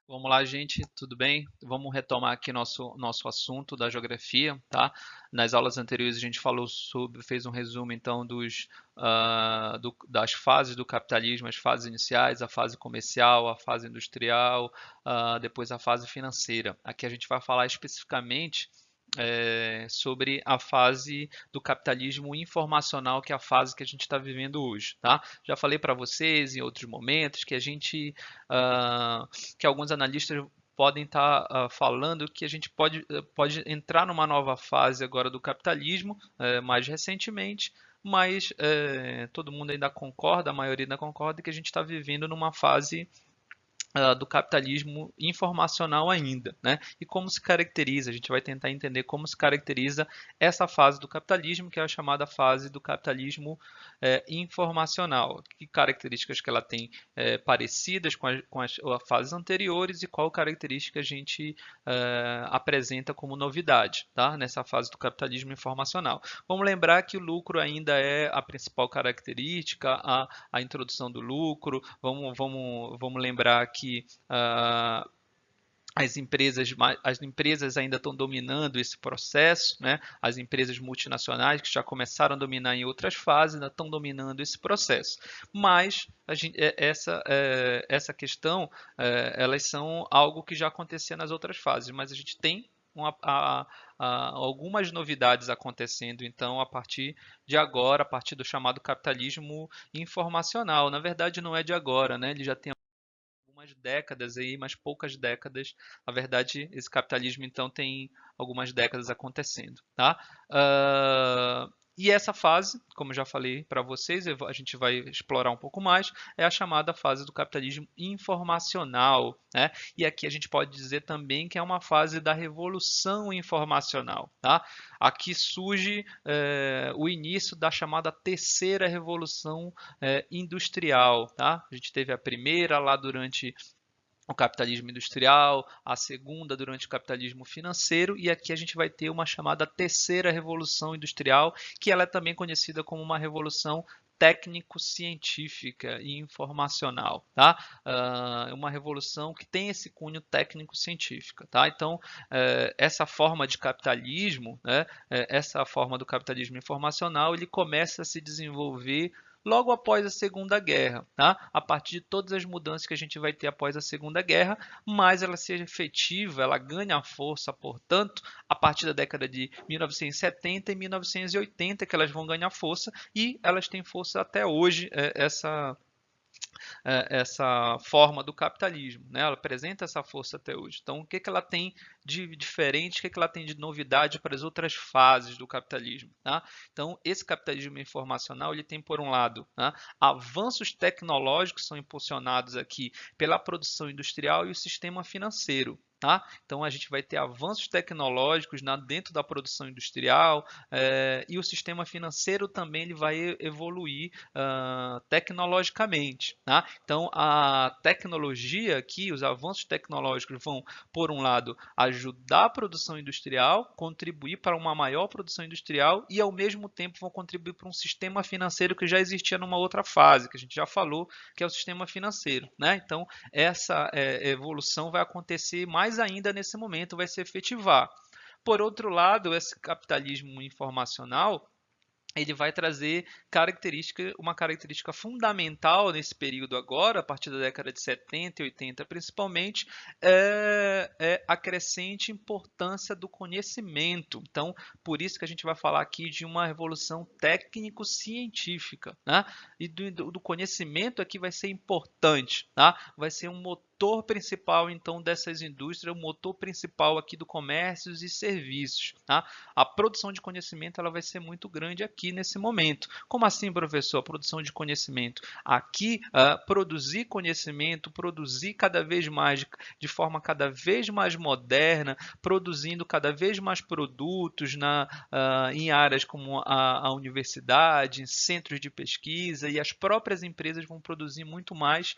Vamos lá, gente, tudo bem? Vamos retomar aqui nosso assunto da geografia, tá? Nas aulas anteriores a gente falou sobre, fez um resumo então das fases do capitalismo, as fases iniciais, a fase comercial, a fase industrial, depois a fase financeira. Aqui a gente vai falar especificamente sobre a fase do capitalismo informacional, que é a fase que a gente está vivendo hoje, tá? Já falei para vocês em outros momentos que a gente uh, que alguns analistas podem estar falando que a gente pode entrar numa nova fase agora do capitalismo, mais recentemente, mas todo mundo ainda concorda, a maioria ainda concorda que a gente está vivendo numa fase do capitalismo informacional ainda, né? E como se caracteriza, a gente vai tentar entender como se caracteriza essa fase do capitalismo, que é a chamada fase do capitalismo informacional. Que características que ela tem parecidas com as fases anteriores e qual característica a gente apresenta como novidade, tá? Nessa fase do capitalismo informacional. Vamos lembrar que o lucro ainda é a principal característica, a introdução do lucro. Vamos lembrar que as empresas ainda estão dominando esse processo, né? As empresas multinacionais que já começaram a dominar em outras fases ainda estão dominando esse processo. Mas essa questão, elas são algo que já acontecia nas outras fases, mas a gente tem algumas novidades acontecendo, então, a partir de agora, a partir do chamado capitalismo informacional. Na verdade, não é de agora, né? Ele já tem algumas décadas aí, mas poucas décadas. Na verdade, esse capitalismo então tem algumas décadas acontecendo, tá? E essa fase, como eu já falei para vocês, a gente vai explorar um pouco mais, é a chamada fase do capitalismo informacional, né? E aqui a gente pode dizer também que é uma fase da revolução informacional, tá? Aqui surge o início da chamada terceira revolução industrial, tá? A gente teve a primeira lá durante o capitalismo industrial, a segunda durante o capitalismo financeiro, e aqui a gente vai ter uma chamada terceira revolução industrial, que ela é também conhecida como uma revolução técnico-científica e informacional, tá? Uma revolução que tem esse cunho técnico-científica, tá? Então, essa forma de capitalismo, né, essa forma do capitalismo informacional, ele começa a se desenvolver logo após a Segunda Guerra, tá? A partir de todas as mudanças que a gente vai ter após a Segunda Guerra, mas ela seja efetiva, ela ganha força, portanto, a partir da década de 1970 e 1980 que elas vão ganhar força e elas têm força até hoje, essa forma do capitalismo, né? Ela apresenta essa força até hoje. Então, o que, que ela tem de diferente, o que, que ela tem de novidade para as outras fases do capitalismo? Tá? Então, esse capitalismo informacional ele tem, por um lado, né, avanços tecnológicos que são impulsionados aqui pela produção industrial e o sistema financeiro. Tá? Então a gente vai ter avanços tecnológicos dentro da produção industrial e o sistema financeiro também ele vai evoluir tecnologicamente. Tá? Então, a tecnologia aqui, os avanços tecnológicos vão, por um lado, ajudar a produção industrial, contribuir para uma maior produção industrial e, ao mesmo tempo, vão contribuir para um sistema financeiro que já existia numa outra fase, que a gente já falou, que é o sistema financeiro. Né? Então, essa evolução vai acontecer mais ainda nesse momento, vai se efetivar. Por outro lado, esse capitalismo informacional ele vai trazer uma característica fundamental nesse período agora, a partir da década de 70 e 80 principalmente, é a crescente importância do conhecimento. Então, por isso que a gente vai falar aqui de uma revolução técnico-científica, né? E do conhecimento aqui vai ser importante, tá? Vai ser um motor principal então dessas indústrias, o motor principal aqui do comércio e serviços, tá? A produção de conhecimento ela vai ser muito grande aqui nesse momento. Como assim, professor? A produção de conhecimento. Aqui, produzir conhecimento, produzir cada vez mais, de forma cada vez mais moderna, produzindo cada vez mais produtos em áreas como a universidade, em centros de pesquisa, e as próprias empresas vão produzir muito mais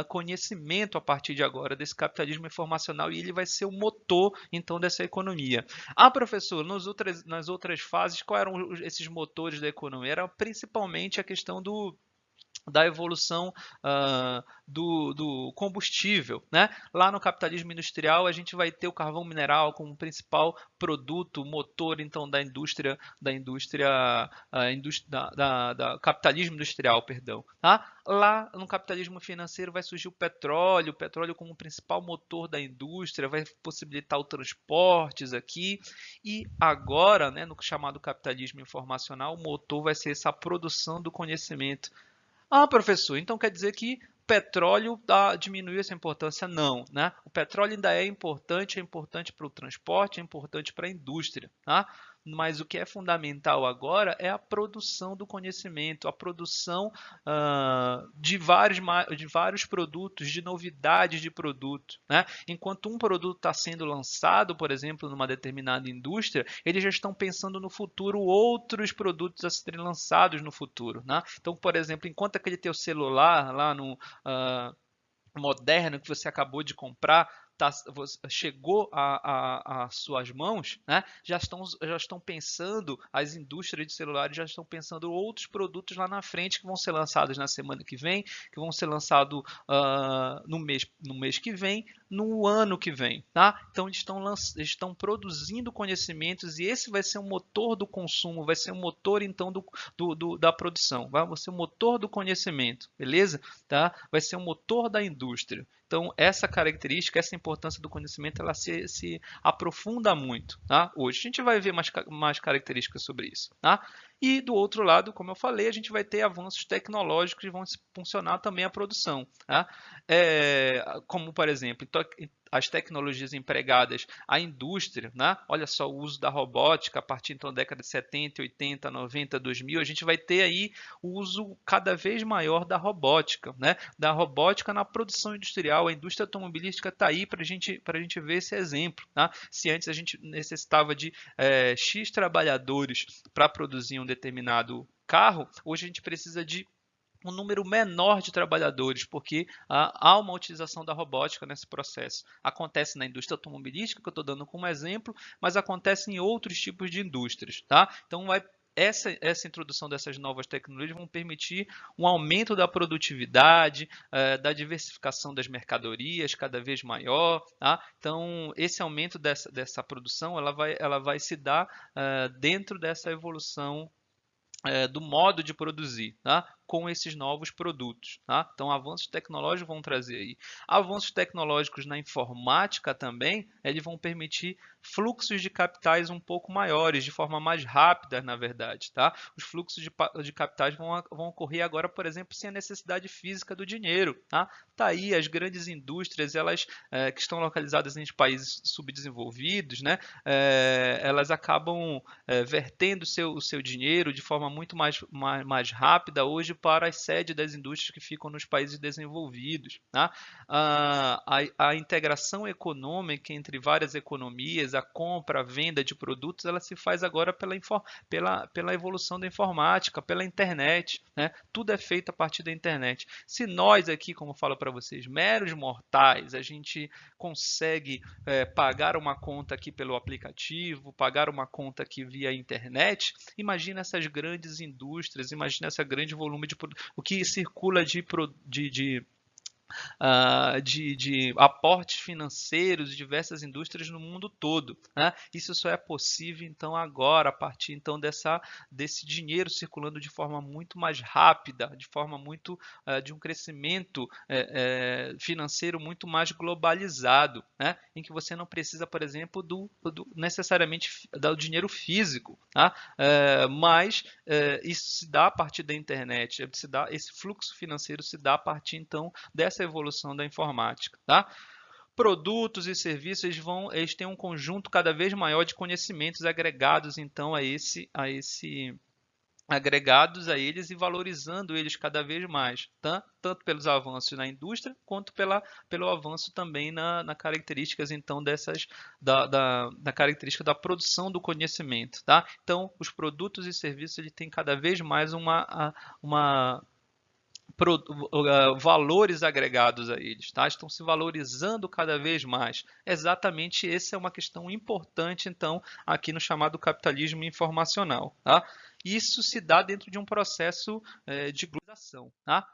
conhecimento a partir de agora, desse capitalismo informacional, e ele vai ser o motor, então, dessa economia. Ah, professor, nas outras fases, quais eram esses motores da economia? Era principalmente a questão da evolução do combustível, né? Lá no capitalismo industrial a gente vai ter o carvão mineral como principal produto, motor então da capitalismo industrial, perdão, tá? Lá no capitalismo financeiro vai surgir o petróleo como principal motor da indústria, vai possibilitar o transportes aqui e agora, né, no chamado capitalismo informacional, o motor vai ser essa produção do conhecimento. Ah, professor, então quer dizer que petróleo diminuiu essa importância? Não, né? O petróleo ainda é importante para o transporte, é importante para a indústria, tá? Mas o que é fundamental agora é a produção do conhecimento, a produção de vários produtos, de novidades de produto, né? Enquanto um produto está sendo lançado, por exemplo, numa determinada indústria, eles já estão pensando no futuro outros produtos a serem lançados no futuro, né? Então, por exemplo, enquanto aquele teu celular lá no moderno que você acabou de comprar chegou às suas mãos, né? Já estão pensando, as indústrias de celulares já estão pensando outros produtos lá na frente que vão ser lançados na semana que vem, que vão ser lançados no mês que vem, no ano que vem, tá? Então eles estão produzindo conhecimentos e esse vai ser o motor do consumo, vai ser o motor então da produção, vai ser o motor do conhecimento, beleza? Tá? Vai ser o motor da indústria. Então, essa característica, essa importância do conhecimento, ela se aprofunda muito. Tá? Hoje a gente vai ver mais características sobre isso. Tá? E do outro lado, como eu falei, a gente vai ter avanços tecnológicos que vão funcionar também a produção. Tá? Como, por exemplo, as tecnologias empregadas à indústria, né? Olha só o uso da robótica a partir então da década de 70, 80, 90, 2000, a gente vai ter aí o uso cada vez maior da robótica, né? Da robótica na produção industrial. A indústria automobilística está aí para a gente ver esse exemplo. Tá? Se antes a gente necessitava de X trabalhadores para produzir um determinado carro, hoje a gente precisa de um número menor de trabalhadores, porque há uma utilização da robótica nesse processo. Acontece na indústria automobilística, que eu estou dando como exemplo, mas acontece em outros tipos de indústrias. Tá? Então, essa introdução dessas novas tecnologias vão permitir um aumento da produtividade, da diversificação das mercadorias cada vez maior. Tá? Então, esse aumento dessa produção ela vai se dar dentro dessa evolução do modo de produzir, tá? Com esses novos produtos. Tá? Então, avanços tecnológicos vão trazer aí. Avanços tecnológicos na informática também, eles vão permitir fluxos de capitais um pouco maiores, de forma mais rápida, na verdade. Tá? Os fluxos de capitais vão ocorrer agora, por exemplo, sem a necessidade física do dinheiro. Tá? Tá aí as grandes indústrias, elas que estão localizadas em países subdesenvolvidos, né? Elas acabam vertendo o seu dinheiro de forma muito mais rápida hoje para as sedes das indústrias que ficam nos países desenvolvidos. Tá? A integração econômica entre várias economias, a compra, a venda de produtos, ela se faz agora pela evolução da informática, pela internet. Né? Tudo é feito a partir da internet. Se nós aqui, como eu falo para vocês, meros mortais, a gente consegue pagar uma conta aqui pelo aplicativo, pagar uma conta aqui via internet, imagina essas grandes indústrias, imagina esse grande volume o que circula de aportes financeiros de diversas indústrias no mundo todo. Né? Isso só é possível então agora, a partir então desse dinheiro circulando de forma muito mais rápida, de forma muito de um crescimento financeiro muito mais globalizado, né? Em que você não precisa, por exemplo, necessariamente do dinheiro físico, tá? Mas isso se dá a partir da internet, esse fluxo financeiro se dá a partir então dessa evolução da informática, tá? Produtos e serviços eles têm um conjunto cada vez maior de conhecimentos agregados então agregados a eles e valorizando eles cada vez mais, tá? Tanto pelos avanços na indústria quanto pelo avanço também na características então da característica da produção do conhecimento, tá? Então os produtos e serviços ele tem cada vez mais valores agregados a eles, tá? Estão se valorizando cada vez mais. Exatamente essa é uma questão importante, então, aqui no chamado capitalismo informacional, tá? Isso se dá dentro de um processo de globalização, tá?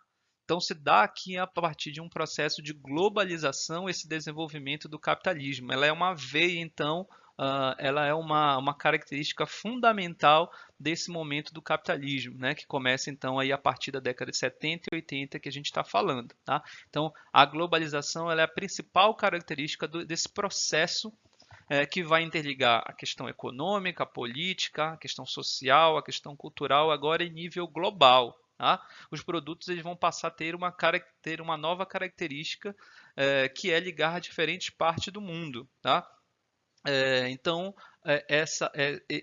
Então, se dá aqui a partir de um processo de globalização esse desenvolvimento do capitalismo. Ela é uma veia, então, ela é uma característica fundamental desse momento do capitalismo, né, que começa, então, aí a partir da década de 70 e 80 que a gente está falando. Tá? Então, a globalização ela é a principal característica desse processo que vai interligar a questão econômica, a política, a questão social, a questão cultural, agora em nível global. Tá? Os produtos eles vão passar a ter uma nova característica que é ligar a diferentes partes do mundo. Tá? Então,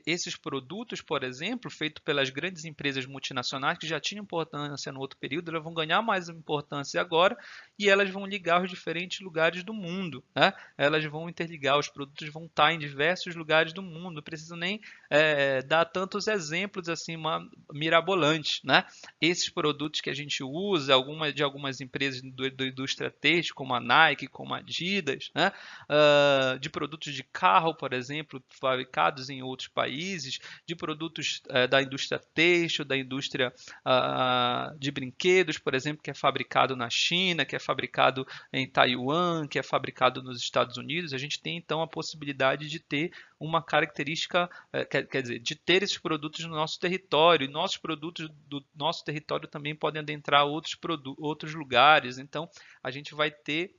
esses produtos, por exemplo, feitos pelas grandes empresas multinacionais que já tinham importância no outro período, elas vão ganhar mais importância agora e elas vão ligar os diferentes lugares do mundo. Né? Elas vão interligar, os produtos vão estar em diversos lugares do mundo. Não preciso nem dar tantos exemplos assim mirabolantes. Né? Esses produtos que a gente usa, de algumas empresas da indústria têxtil, como a Nike, como a Adidas, né? De produtos de carro, por exemplo, fabricados em outros países, de produtos da indústria têxtil, da indústria de brinquedos, por exemplo, que é fabricado na China, que é fabricado em Taiwan, que é fabricado nos Estados Unidos. A gente tem então a possibilidade de ter uma característica, quer dizer, de ter esses produtos no nosso território. E nossos produtos do nosso território também podem adentrar outros lugares. Então, a gente vai ter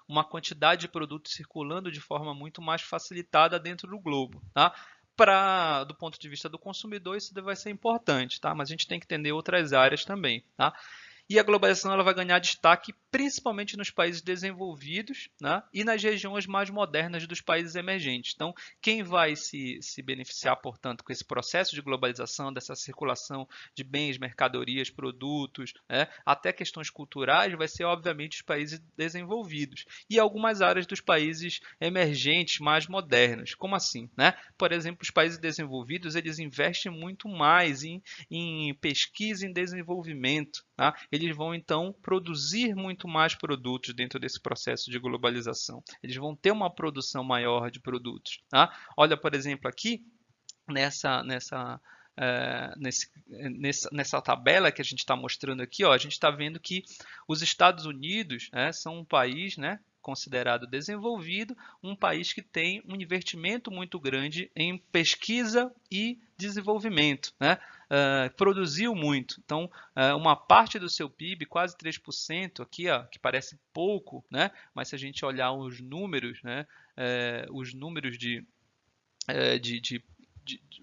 uma quantidade de produtos circulando de forma muito mais facilitada dentro do globo. Tá? Do ponto de vista do consumidor, isso vai ser importante, tá? Mas a gente tem que entender outras áreas também. Tá? E a globalização ela vai ganhar destaque principalmente nos países desenvolvidos, né, e nas regiões mais modernas dos países emergentes. Então, quem vai se beneficiar, portanto, com esse processo de globalização, dessa circulação de bens, mercadorias, produtos, né, até questões culturais, vai ser, obviamente, os países desenvolvidos e algumas áreas dos países emergentes mais modernos. Como assim? Né? Por exemplo, os países desenvolvidos eles investem muito mais em pesquisa e em desenvolvimento. Tá? Eles vão então produzir muito mais produtos dentro desse processo de globalização. Eles vão ter uma produção maior de produtos. Tá? Olha, por exemplo, aqui nessa tabela que a gente está mostrando aqui, ó, a gente está vendo que os Estados Unidos, né, são um país, né, considerado desenvolvido, um país que tem um investimento muito grande em pesquisa e desenvolvimento, né? Produziu muito. Então, uma parte do seu PIB, quase 3% aqui, ó, que parece pouco, né? Mas se a gente olhar os números, né? Os números de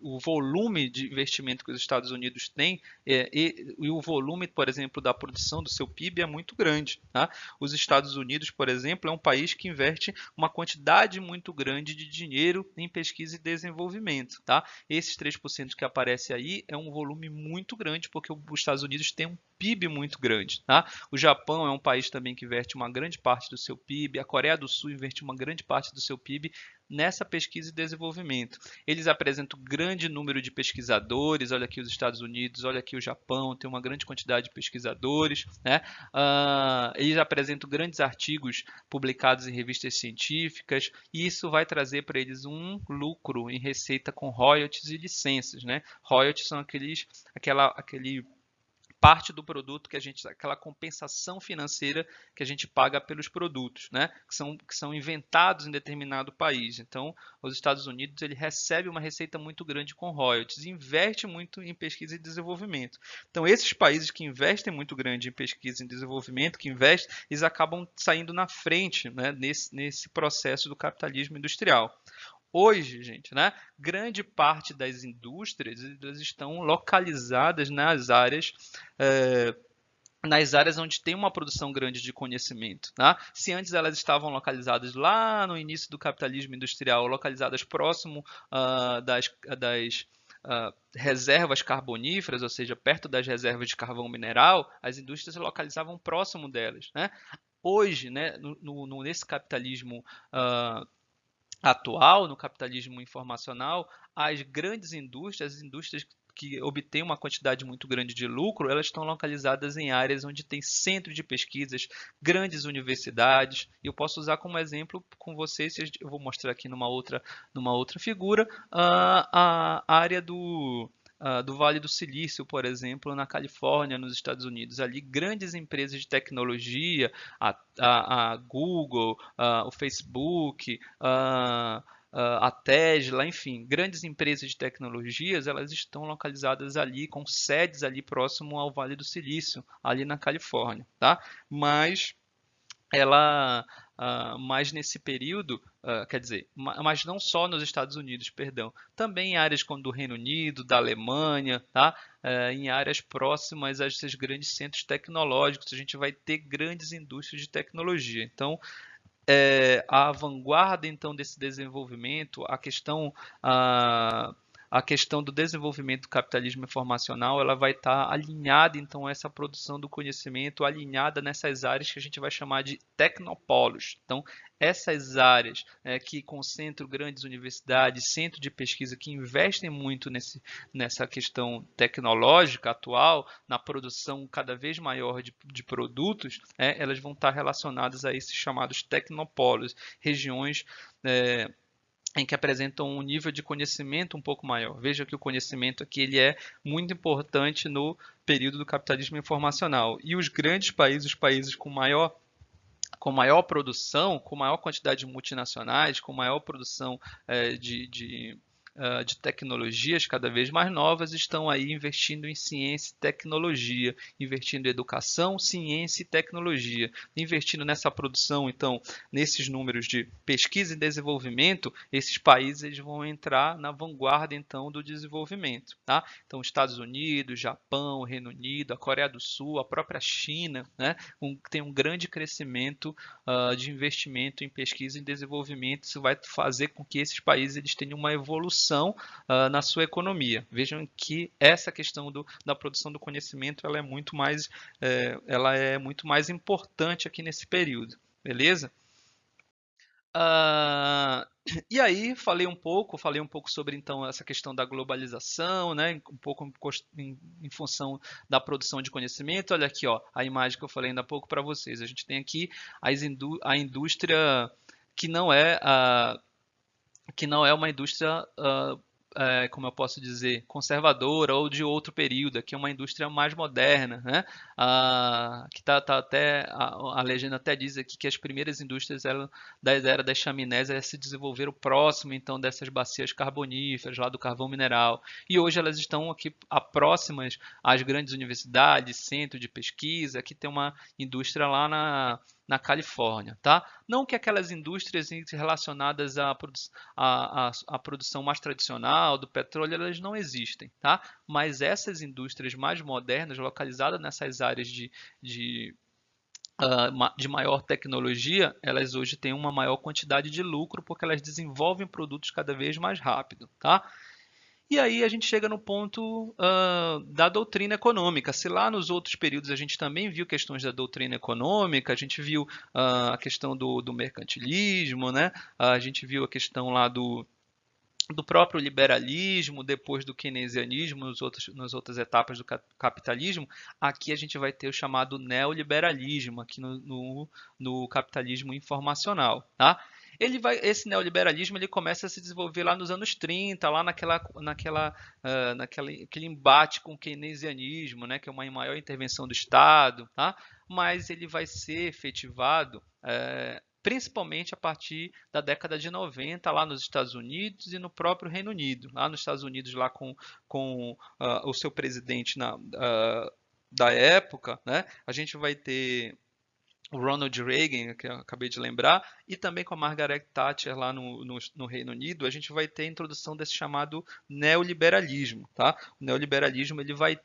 o volume de investimento que os Estados Unidos têm e o volume, por exemplo, da produção do seu PIB é muito grande. Tá? Os Estados Unidos, por exemplo, é um país que investe uma quantidade muito grande de dinheiro em pesquisa e desenvolvimento. Tá? Esses 3% que aparece aí é um volume muito grande, porque os Estados Unidos têm um PIB muito grande. Tá? O Japão é um país também que investe uma grande parte do seu PIB, a Coreia do Sul investe uma grande parte do seu PIB nessa pesquisa e desenvolvimento. Eles apresentam grande número de pesquisadores, olha aqui os Estados Unidos, olha aqui o Japão, tem uma grande quantidade de pesquisadores, né? Eles apresentam grandes artigos publicados em revistas científicas, e isso vai trazer para eles um lucro em receita com royalties e licenças, né? Royalties são aquele parte do produto aquela compensação financeira que a gente paga pelos produtos, né? Que são inventados em determinado país. Então, os Estados Unidos ele recebe uma receita muito grande com royalties, investe muito em pesquisa e desenvolvimento. Então, esses países que investem muito grande em pesquisa e desenvolvimento, eles acabam saindo na frente, né, nesse processo do capitalismo industrial. Hoje, gente, né, grande parte das indústrias elas estão localizadas nas áreas onde tem uma produção grande de conhecimento. Tá? Se antes elas estavam localizadas lá no início do capitalismo industrial, localizadas próximo das reservas carboníferas, ou seja, perto das reservas de carvão mineral, as indústrias se localizavam próximo delas. Né? Hoje, né, nesse capitalismo atual, no capitalismo informacional, as grandes indústrias, as indústrias que obtêm uma quantidade muito grande de lucro, elas estão localizadas em áreas onde tem centro de pesquisas, grandes universidades. Eu posso usar como exemplo com vocês, eu vou mostrar aqui numa outra figura, a área do Vale do Silício, por exemplo, na Califórnia, nos Estados Unidos. Ali, grandes empresas de tecnologia, a Google, o Facebook, a Tesla, enfim, grandes empresas de tecnologias, elas estão localizadas ali, com sedes ali próximo ao Vale do Silício, ali na Califórnia, tá? Mas ela, mas nesse período, quer dizer, mas não só nos Estados Unidos, perdão, também em áreas como do Reino Unido, da Alemanha, tá? Em áreas próximas a esses grandes centros tecnológicos, a gente vai ter grandes indústrias de tecnologia. Então, a vanguarda então desse desenvolvimento, a questão do desenvolvimento do capitalismo informacional, ela vai estar alinhada então a essa produção do conhecimento, alinhada nessas áreas que a gente vai chamar de tecnopolos. Então, essas áreas que concentram grandes universidades, centros de pesquisa que investem muito nessa questão tecnológica atual, na produção cada vez maior de produtos, elas vão estar relacionadas a esses chamados tecnopolos, regiões em que apresentam um nível de conhecimento um pouco maior. Veja que o conhecimento aqui ele é muito importante no período do capitalismo informacional. E os grandes países, os países com maior produção, com maior quantidade de multinacionais, com maior produção de tecnologias cada vez mais novas, estão aí investindo em ciência e tecnologia, investindo em educação, ciência e tecnologia, investindo nessa produção, então, nesses números de pesquisa e desenvolvimento, esses países eles vão entrar na vanguarda, então, do desenvolvimento, tá? Então, Estados Unidos, Japão, Reino Unido, a Coreia do Sul, a própria China, né, tem um grande crescimento de investimento em pesquisa e desenvolvimento. Isso vai fazer com que esses países eles tenham uma evolução na sua economia. Vejam que essa questão da produção do conhecimento ela é muito mais importante aqui nesse período, beleza? E aí falei um pouco sobre então essa questão da globalização, né? Um pouco em função da produção de conhecimento. Olha aqui, ó, a imagem que eu falei ainda há pouco para vocês. A gente tem aqui a indústria que não é uma indústria, como eu posso dizer, conservadora ou de outro período. Aqui é uma indústria mais moderna, né? Que tá até a legenda até diz aqui que as primeiras indústrias da era das chaminés se desenvolveram próximo então dessas bacias carboníferas lá do carvão mineral. E hoje elas estão aqui próximas às grandes universidades, centro de pesquisa. Aqui tem uma indústria lá na Califórnia, tá? Não que aquelas indústrias relacionadas à produção mais tradicional do petróleo, elas não existem, tá? Mas essas indústrias mais modernas, localizadas nessas áreas de maior tecnologia, elas hoje têm uma maior quantidade de lucro porque elas desenvolvem produtos cada vez mais rápido, tá? E aí a gente chega no ponto da doutrina econômica. Se lá nos outros períodos a gente também viu questões da doutrina econômica, a gente viu a questão do mercantilismo, né? A gente viu a questão lá do próprio liberalismo, depois do keynesianismo, nas outras etapas do capitalismo. Aqui a gente vai ter o chamado neoliberalismo, aqui no capitalismo informacional, tá? Esse neoliberalismo ele começa a se desenvolver lá nos anos 30, lá naquele embate com o keynesianismo, né, que é uma maior intervenção do Estado, tá? Mas ele vai ser efetivado principalmente a partir da década de 90, lá nos Estados Unidos e no próprio Reino Unido. Lá nos Estados Unidos, lá com o seu presidente da época, né, a gente vai ter o Ronald Reagan, que eu acabei de lembrar, e também com a Margaret Thatcher lá no Reino Unido, a gente vai ter a introdução desse chamado neoliberalismo, tá? O neoliberalismo ele vai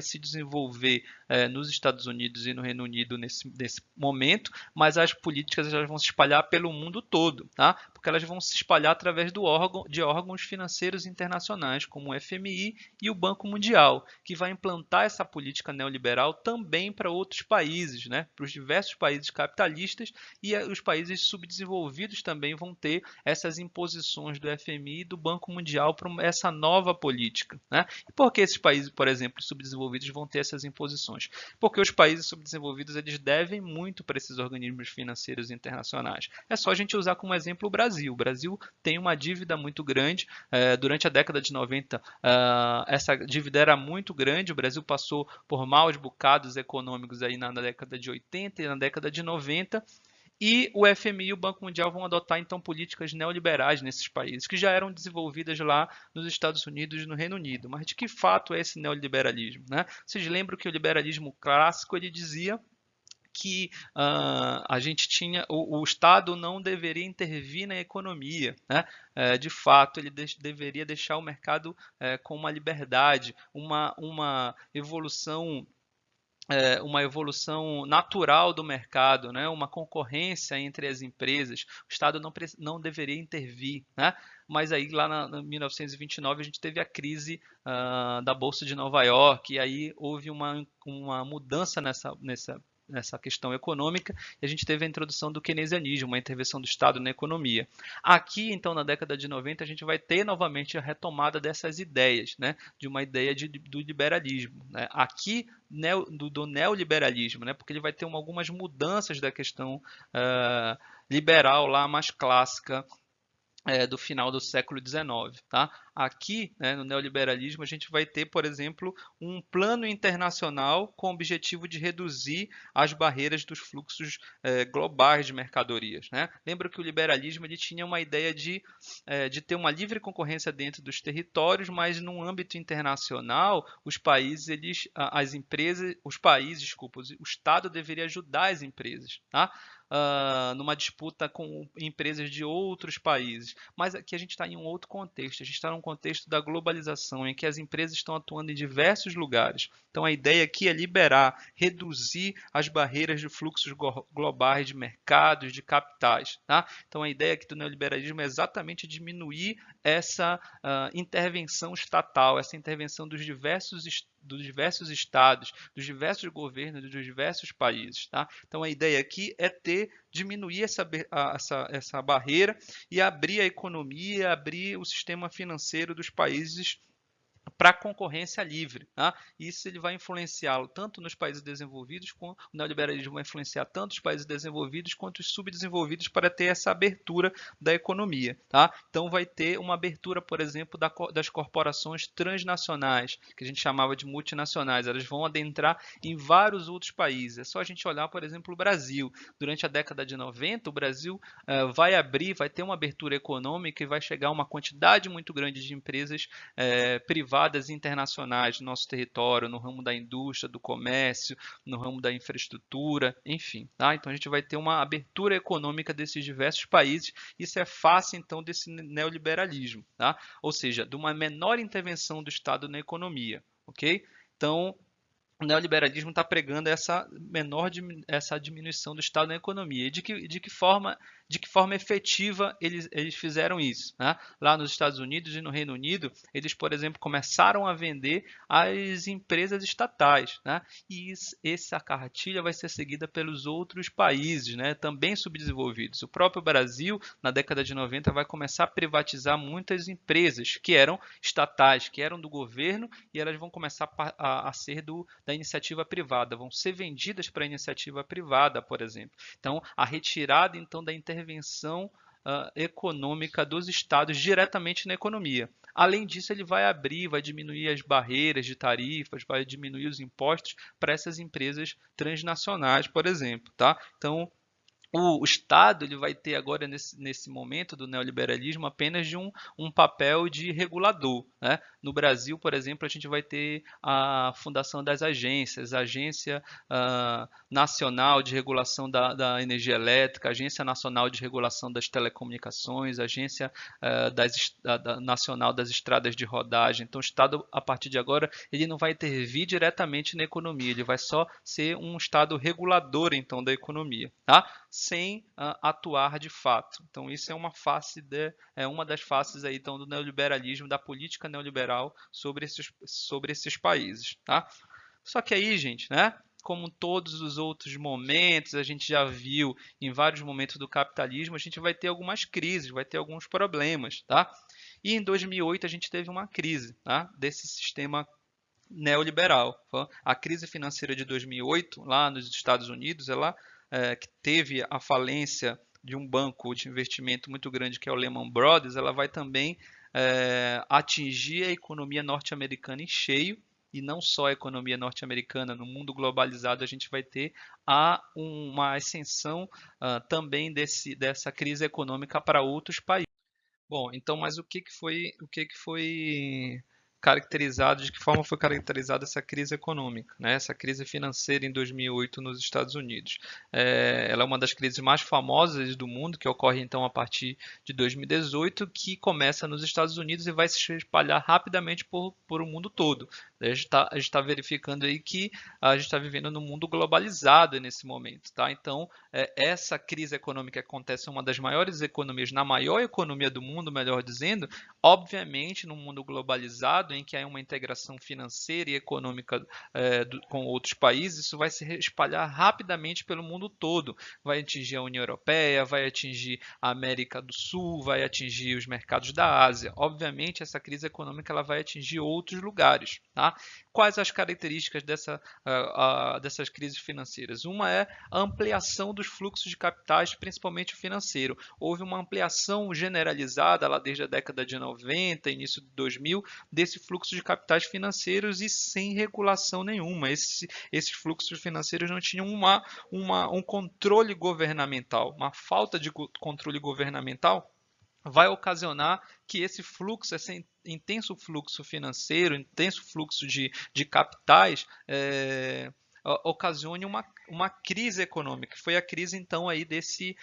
se desenvolver nos Estados Unidos e no Reino Unido nesse momento, mas as políticas elas vão se espalhar pelo mundo todo, tá? Porque elas vão se espalhar através de órgãos financeiros internacionais, como o FMI e o Banco Mundial, que vai implantar essa política neoliberal também para outros países, né? Para os diversos países capitalistas, e os países subdesenvolvidos também vão ter essas imposições do FMI e do Banco Mundial para essa nova política, né? E por que esses países, por exemplo, subdesenvolvidos vão ter essas imposições? instituições, porque os países subdesenvolvidos eles devem muito para esses organismos financeiros internacionais. É só a gente usar como exemplo o Brasil. O Brasil tem uma dívida muito grande. Durante a década de 90, essa dívida era muito grande. O Brasil passou por maus bocados econômicos aí na década de 80 e na década de 90. E o FMI e o Banco Mundial vão adotar então políticas neoliberais nesses países, que já eram desenvolvidas lá nos Estados Unidos e no Reino Unido. Mas de que fato é esse neoliberalismo, né? Vocês lembram que o liberalismo clássico ele dizia que a gente tinha o Estado não deveria intervir na economia, né? De fato, ele deveria deixar o mercado com uma liberdade, uma evolução natural do mercado, né? Uma concorrência entre as empresas. O Estado não deveria intervir, né? Mas aí lá em 1929 a gente teve a crise da Bolsa de Nova York e aí houve uma mudança nessa questão econômica, e a gente teve a introdução do keynesianismo, uma intervenção do Estado na economia. Aqui, então, na década de 90, a gente vai ter novamente a retomada dessas ideias, né, de uma ideia do liberalismo. Né, aqui, do neoliberalismo, né, porque ele vai ter algumas mudanças da questão liberal lá mais clássica, do final do século XIX. Tá? Aqui, né, no neoliberalismo, a gente vai ter, por exemplo, um plano internacional com o objetivo de reduzir as barreiras dos fluxos globais de mercadorias. Né? Lembra que o liberalismo ele tinha uma ideia de ter uma livre concorrência dentro dos territórios, mas no âmbito internacional, o Estado deveria ajudar as empresas. Tá? Numa disputa com empresas de outros países. Mas aqui a gente está em um outro contexto. A gente está num contexto da globalização, em que as empresas estão atuando em diversos lugares. Então a ideia aqui é liberar, reduzir as barreiras de fluxos globais de mercados, de capitais. Tá? Então a ideia aqui do neoliberalismo é exatamente diminuir essa intervenção estatal, essa intervenção dos diversos estados, dos diversos governos, dos diversos países. Tá? Então a ideia aqui é diminuir essa barreira e abrir a economia, abrir o sistema financeiro dos países para a concorrência livre. Tá? Isso ele vai influenciá-lo tanto nos países desenvolvidos, o neoliberalismo vai influenciar tanto os países desenvolvidos quanto os subdesenvolvidos para ter essa abertura da economia. Tá? Então vai ter uma abertura, por exemplo, das corporações transnacionais, que a gente chamava de multinacionais. Elas vão adentrar em vários outros países. É só a gente olhar, por exemplo, o Brasil. Durante a década de 90, o Brasil vai ter uma abertura econômica e vai chegar a uma quantidade muito grande de empresas privadas internacionais no nosso território, no ramo da indústria, do comércio, no ramo da infraestrutura, enfim. Tá? Então a gente vai ter uma abertura econômica desses diversos países. Isso é face então desse neoliberalismo, tá? Ou seja, de uma menor intervenção do Estado na economia, ok? Então o neoliberalismo está pregando essa diminuição do Estado na economia. E de que forma efetiva eles fizeram isso? Né? Lá nos Estados Unidos e no Reino Unido, eles, por exemplo, começaram a vender as empresas estatais. Né? E essa cartilha vai ser seguida pelos outros países, né? Também subdesenvolvidos. O próprio Brasil, na década de 90, vai começar a privatizar muitas empresas que eram estatais, que eram do governo, e elas vão começar a ser da iniciativa privada, vão ser vendidas para a iniciativa privada, por exemplo. Então, a retirada então da intervenção econômica dos estados diretamente na economia. Além disso, ele vai diminuir as barreiras de tarifas, vai diminuir os impostos para essas empresas transnacionais, por exemplo. Tá? Então, o Estado ele vai ter agora, nesse momento do neoliberalismo, apenas de um papel de regulador. Né? No Brasil, por exemplo, a gente vai ter a fundação das agências, a Agência Nacional de Regulação da Energia Elétrica, a Agência Nacional de Regulação das Telecomunicações, a Agência Nacional das Estradas de Rodagem. Então, o Estado, a partir de agora, ele não vai intervir diretamente na economia, ele vai só ser um Estado regulador, então, da economia. Tá? Sem atuar de fato. Então isso é uma das faces aí então do neoliberalismo, da política neoliberal sobre esses países, tá? Só que aí, gente, né? Como todos os outros momentos, a gente já viu em vários momentos do capitalismo, a gente vai ter algumas crises, vai ter alguns problemas, tá? E em 2008 a gente teve uma crise, tá? Desse sistema neoliberal. A crise financeira de 2008, lá nos Estados Unidos, ela que teve a falência de um banco de investimento muito grande, que é o Lehman Brothers, ela vai também atingir a economia norte-americana em cheio, e não só a economia norte-americana. No mundo globalizado, a gente vai ter uma ascensão também dessa crise econômica para outros países. Bom, então, mas o que que foi caracterizado, de que forma foi caracterizada essa crise econômica, né? Essa crise financeira em 2008 nos Estados Unidos. Ela é uma das crises mais famosas do mundo, que ocorre então a partir de 2018, que começa nos Estados Unidos e vai se espalhar rapidamente por o mundo todo. A gente tá verificando aí que a gente está vivendo num mundo globalizado nesse momento, tá? Então, essa crise econômica que acontece em uma das maiores economias, na maior economia do mundo, melhor dizendo, obviamente, num mundo globalizado, em que há uma integração financeira e econômica com outros países, isso vai se espalhar rapidamente pelo mundo todo. Vai atingir a União Europeia, vai atingir a América do Sul, vai atingir os mercados da Ásia. Obviamente, essa crise econômica ela vai atingir outros lugares. Tá? Quais as características dessas crises financeiras? Uma é a ampliação dos fluxos de capitais, principalmente o financeiro. Houve uma ampliação generalizada lá desde a década de 90, início de 2000, desse fluxo de capitais financeiros e sem regulação nenhuma. Esses fluxos financeiros não tinham um controle governamental, uma falta de controle governamental vai ocasionar que esse fluxo, esse intenso fluxo financeiro, intenso fluxo de capitais, ocasione uma crise econômica. Foi a crise então aí desse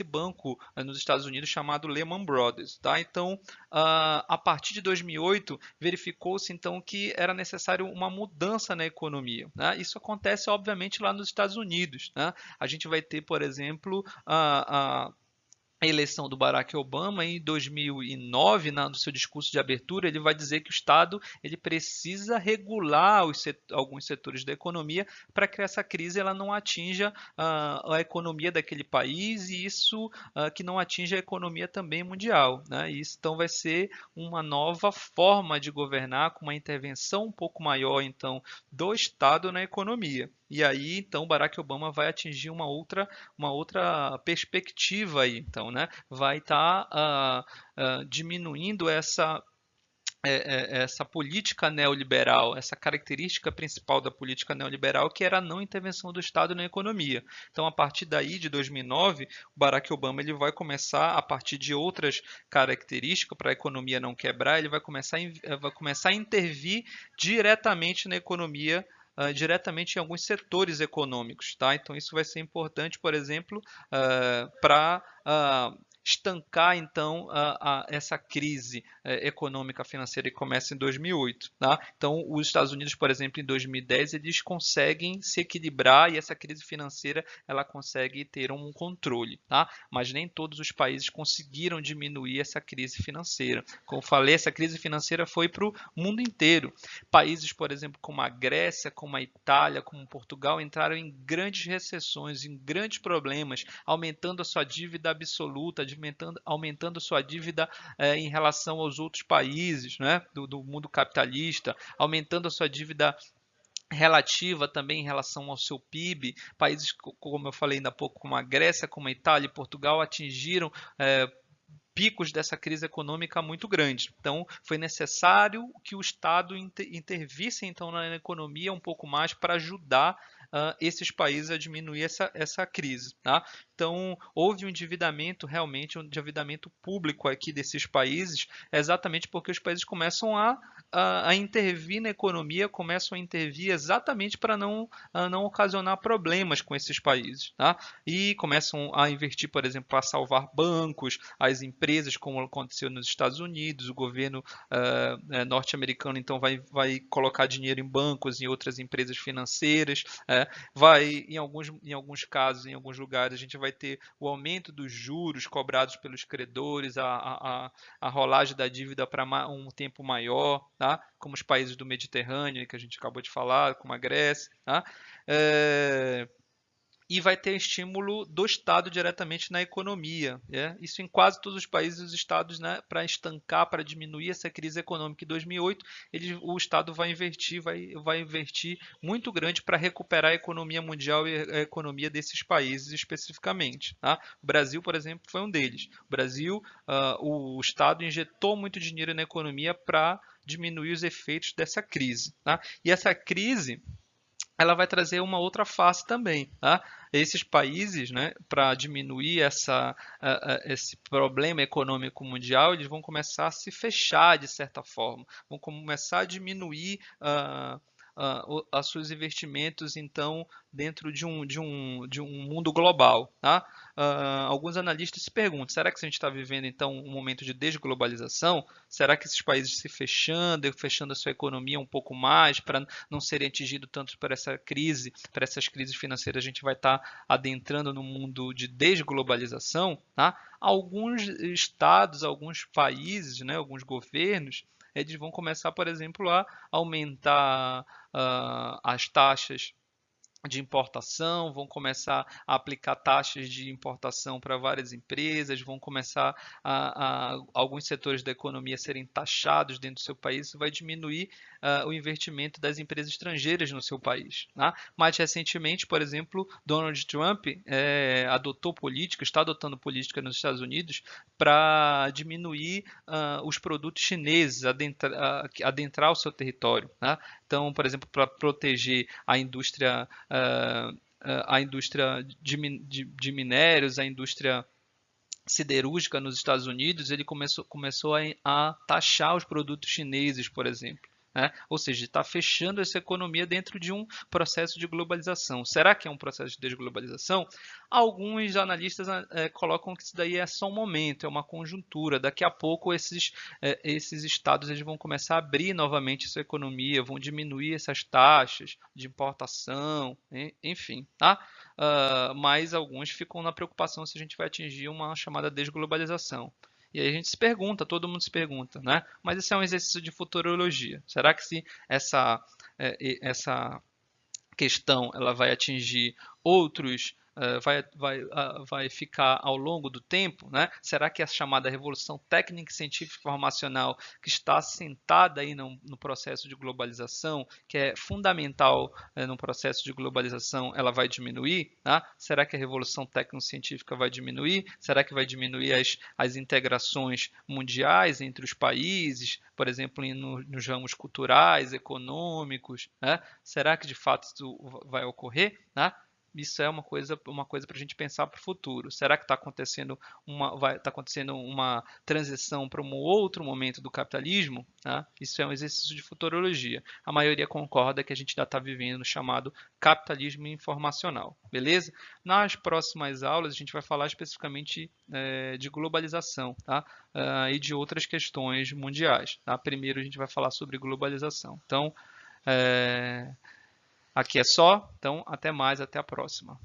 banco nos Estados Unidos chamado Lehman Brothers. Tá? Então, a partir de 2008, verificou-se então que era necessário uma mudança na economia. Né? Isso acontece obviamente lá nos Estados Unidos. Né? A gente vai ter, por exemplo, a eleição do Barack Obama em 2009, no seu discurso de abertura, ele vai dizer que o Estado ele precisa regular alguns setores da economia para que essa crise ela não atinja a economia daquele país e isso que não atinja a economia também mundial. Né? Isso então vai ser uma nova forma de governar com uma intervenção um pouco maior então do Estado na economia. E aí então Barack Obama vai atingir uma outra perspectiva aí, então, né? Vai estar diminuindo essa política neoliberal, essa característica principal da política neoliberal, que era a não intervenção do Estado na economia. Então, a partir daí, de 2009, o Barack Obama ele vai começar, a partir de outras características, para a economia não quebrar, ele vai começar a intervir diretamente na economia, diretamente em alguns setores econômicos, tá? Então isso vai ser importante, por exemplo, para estancar então essa crise econômica financeira que começa em 2008, tá? Então os Estados Unidos, por exemplo, em 2010 eles conseguem se equilibrar e essa crise financeira ela consegue ter um controle, tá? Mas nem todos os países conseguiram diminuir essa crise financeira. Como eu falei, essa crise financeira foi para o mundo inteiro. Países, por exemplo, como a Grécia, como a Itália, como Portugal entraram em grandes recessões, em grandes problemas, aumentando a sua dívida absoluta, aumentando a sua dívida em relação aos outros países, né, do mundo capitalista, aumentando a sua dívida relativa também em relação ao seu PIB. Países, como eu falei ainda há pouco, como a Grécia, como a Itália e Portugal, atingiram picos dessa crise econômica muito grande. Então, foi necessário que o Estado intervisse então na economia um pouco mais para ajudar esses países a diminuir essa crise. Tá? Então, houve um endividamento, realmente um endividamento público aqui desses países, exatamente porque os países começam a intervir na economia, começam a intervir exatamente para não ocasionar problemas com esses países. Tá? E começam a investir, por exemplo, para salvar bancos, as empresas, como aconteceu nos Estados Unidos, o governo norte-americano então vai colocar dinheiro em bancos, em outras empresas financeiras, em alguns casos, em alguns lugares, a gente vai ter o aumento dos juros cobrados pelos credores, a rolagem da dívida para um tempo maior, tá? Como os países do Mediterrâneo, que a gente acabou de falar, como a Grécia. Tá? e vai ter estímulo do Estado diretamente na economia. Isso em quase todos os países, os Estados, né, para estancar, para diminuir essa crise econômica em 2008, o Estado vai investir muito grande para recuperar a economia mundial e a economia desses países especificamente. Tá? O Brasil, por exemplo, foi um deles. O Brasil, o Estado injetou muito dinheiro na economia para diminuir os efeitos dessa crise. Tá? E essa crise ela vai trazer uma outra face também. Tá? Esses países, né, para diminuir esse problema econômico mundial, eles vão começar a se fechar de certa forma, vão começar a diminuir os seus investimentos, então, dentro de um mundo global. Tá? Alguns analistas se perguntam, será que a gente está vivendo, então, um momento de desglobalização? Será que esses países se fechando a sua economia um pouco mais, para não serem atingidos tanto por essa crise, por essas crises financeiras, a gente vai estar adentrando no mundo de desglobalização? Tá? Alguns estados, alguns países, né, alguns governos, eles vão começar, por exemplo, a aumentar as taxas de importação, vão começar a aplicar taxas de importação para várias empresas, vão começar alguns setores da economia serem taxados dentro do seu país, isso vai diminuir o investimento das empresas estrangeiras no seu país. Tá? Mais recentemente, por exemplo, Donald Trump está adotando política nos Estados Unidos para diminuir os produtos chineses, adentrar o seu território. Tá? Então, por exemplo, para proteger a indústria de minérios, a indústria siderúrgica nos Estados Unidos, ele começou a taxar os produtos chineses, por exemplo. Né? Ou seja, está fechando essa economia dentro de um processo de globalização. Será que é um processo de desglobalização? Alguns analistas colocam que isso daí é só um momento, é uma conjuntura. Daqui a pouco esses estados eles vão começar a abrir novamente sua economia, vão diminuir essas taxas de importação, enfim. Tá? Mas alguns ficam na preocupação se a gente vai atingir uma chamada desglobalização. E aí a gente se pergunta, todo mundo se pergunta, né? Mas isso é um exercício de futurologia. Será que se essa questão ela vai atingir outros, vai ficar ao longo do tempo, né? Será que a chamada revolução técnica, científica e informacional, que está assentada aí no processo de globalização, que é fundamental no processo de globalização, ela vai diminuir? Tá? Será que a revolução técnico-científica vai diminuir? Será que vai diminuir as integrações mundiais entre os países, por exemplo, nos ramos culturais, econômicos? Né? Será que de fato isso vai ocorrer? Né? Isso é uma coisa para a gente pensar para o futuro. Será que está acontecendo uma transição para um outro momento do capitalismo? Tá? Isso é um exercício de futurologia. A maioria concorda que a gente ainda está vivendo no chamado capitalismo informacional. Beleza? Nas próximas aulas a gente vai falar especificamente de globalização, tá? E de outras questões mundiais. Tá? Primeiro a gente vai falar sobre globalização. Então, aqui é só. Então, até mais, até a próxima.